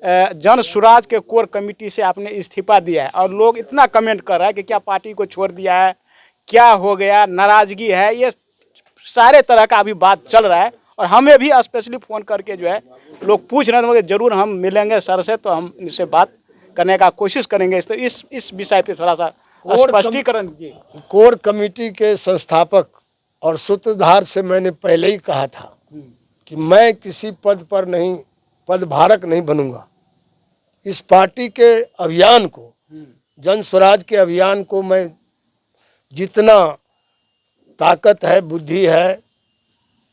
जन सुराज के core committee से आपने इस्तीफा दिया है और लोग इतना कमेंट कर रहा है कि क्या पार्टी को छोड़ दिया है, क्या हो गया, नाराजगी है, ये सारे तरह का अभी बात चल रहा है। और हमें भी स्पेशली फ़ोन करके जो है लोग पूछ रहे थे कि जरूर हम मिलेंगे सर से, तो हम इनसे बात करने का कोशिश करेंगे। तो इस विषय पे थोड़ा सा स्पष्टीकरण दीजिए। कोर कमेटी के संस्थापक और सूत्रधार से मैंने पहले ही कहा था कि मैं किसी पद पर नहीं, पदधारक नहीं बनूंगा। इस पार्टी के अभियान को, जन स्वराज के अभियान को मैं जितना ताकत है, बुद्धि है,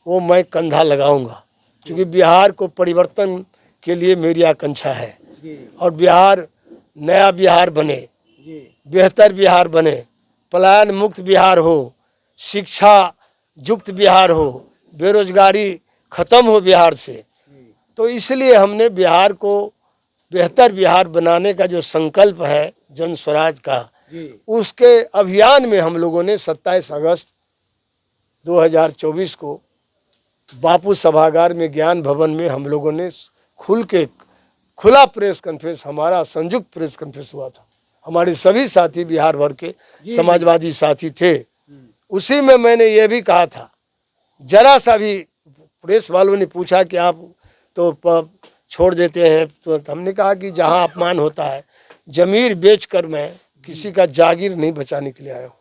वो मैं कंधा लगाऊंगा, क्योंकि बिहार को परिवर्तन के लिए मेरी आकांक्षा है। और बिहार नया बिहार बने, बेहतर बिहार बने, पलायन मुक्त बिहार हो, शिक्षा युक्त बिहार हो, बेरोजगारी खत्म हो बिहार से। तो इसलिए हमने बिहार को बेहतर बिहार बनाने का जो संकल्प है जन स्वराज का, उसके अभियान में हम लोगों ने 27 अगस्त 2024 को बापू सभागार में ज्ञान भवन में हम लोगों ने खुला प्रेस कॉन्फ्रेंस, हमारा संयुक्त प्रेस कॉन्फ्रेंस हुआ था। हमारे सभी साथी बिहार भर के समाजवादी साथी थे। उसी में मैंने ये भी कहा था, जरा सा भी प्रेस वालों ने पूछा कि आप तो छोड़ देते हैं, तो हमने कहा कि जहां अपमान होता है, जमीर बेचकर मैं किसी का जागीर नहीं बचाने के लिए आया हूँ।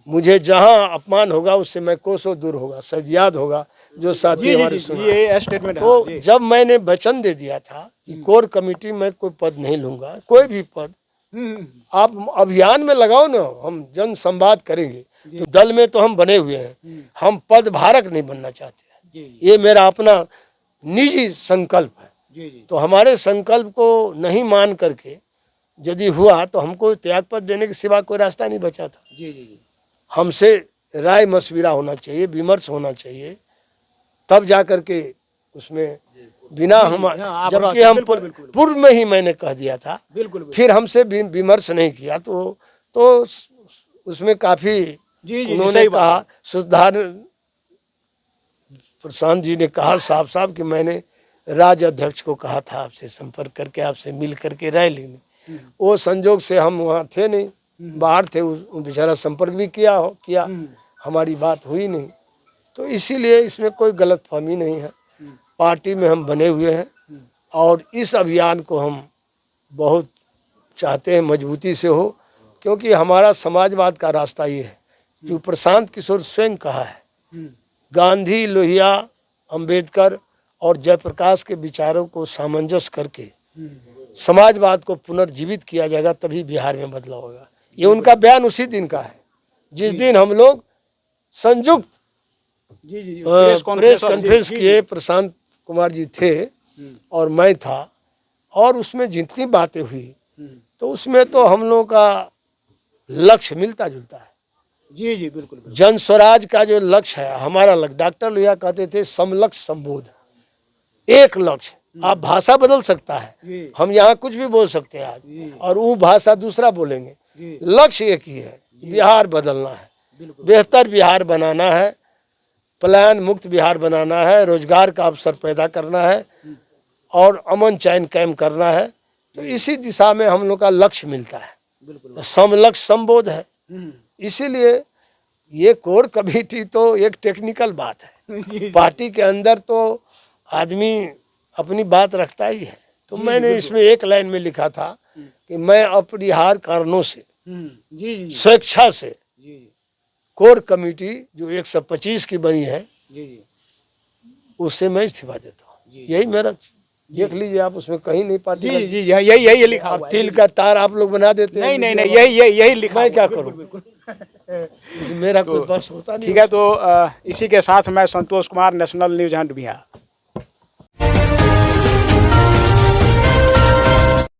मुझे जहां अपमान होगा उससे मैं कोसों दूर होगा, शायद याद होगा जो साथी हमारे सुना। तो जब मैंने वचन दे दिया था कि कोर कमेटी में कोई पद नहीं लूंगा, कोई भी पद आप अभियान में लगाओ ना, हम जन संवाद करेंगे। तो दल में तो हम बने हुए हैं, हम पदधारक नहीं बनना चाहते हैं। ये मेरा अपना निजी संकल्प है। तो हमारे संकल्प को नहीं मान करके यदि हुआ तो हमको त्याग पद देने के सिवा कोई रास्ता नहीं बचा था। हमसे राय मशविरा होना चाहिए, विमर्श होना चाहिए, तब जा करके उसमें बिना हम, जबकि हम पूर्व में ही मैंने कह दिया था, फिर हमसे विमर्श नहीं किया तो उसमें काफी उन्होंने कहा, सुधार प्रशांत जी ने कहा साफ साफ कि मैंने राज्य अध्यक्ष को कहा था आपसे संपर्क करके, आपसे मिल करके राय लेने। वो संजोग से हम वहाँ थे नहीं, बाहर थे, बेचारा संपर्क भी किया, हमारी बात हुई नहीं। तो इसीलिए इसमें कोई गलतफहमी नहीं है। पार्टी में हम बने हुए हैं और इस अभियान को हम बहुत चाहते हैं मजबूती से हो, क्योंकि हमारा समाजवाद का रास्ता ये है जो प्रशांत किशोर स्वयं कहा है, गांधी, लोहिया, अंबेडकर और जयप्रकाश के विचारों को सामंजस्य करके समाजवाद को पुनर्जीवित किया जाएगा, तभी बिहार में बदलाव होगा। ये उनका बयान उसी दिन का है जिस दिन हम लोग संयुक्त प्रेस कॉन्फ्रेंस किए। प्रशांत कुमार जी थे और मैं था, और उसमें जितनी बातें हुई तो उसमें तो हम लोगों का लक्ष्य मिलता जुलता है। जी बिल्कुल। जन स्वराज का जो लक्ष्य है, हमारा लक्ष्य, डॉक्टर लोहिया कहते थे समलक्ष्य संबोध, एक लक्ष्य। आप भाषा बदल सकता है, हम यहाँ कुछ भी बोल सकते हैं आज, और वो भाषा दूसरा बोलेंगे, लक्ष्य एक ही है, बिहार बदलना है, बेहतर बिहार बनाना है, पलायन मुक्त बिहार बनाना है, रोजगार का अवसर पैदा करना है और अमन चैन कायम करना है। तो इसी दिशा में हम लोग का लक्ष्य मिलता है, तो समलक्ष्य संबोध है। इसीलिए ये कोर कमेटी तो एक टेक्निकल बात है, पार्टी के अंदर तो आदमी अपनी बात रखता ही है। तो मैंने इसमें एक लाइन में लिखा था कि मैं अपरिहार्य कारणों से, स्वेच्छा से कोर कमेटी जो 125 की बनी है, उससे मैं इस्तीफा देता हूँ। यही मेरा, देख लीजिए आप, उसमें कहीं नहीं पार्टी यही लिखा हुआ है। तिल का तार आप लोग बना देते हैं। नहीं, यही लिखा। मैं क्या करूँ, मेरा कोई बस होता नहीं। ठीक है, तो इसी के साथ मैं Santosh Kumar, national news hunt Bihar.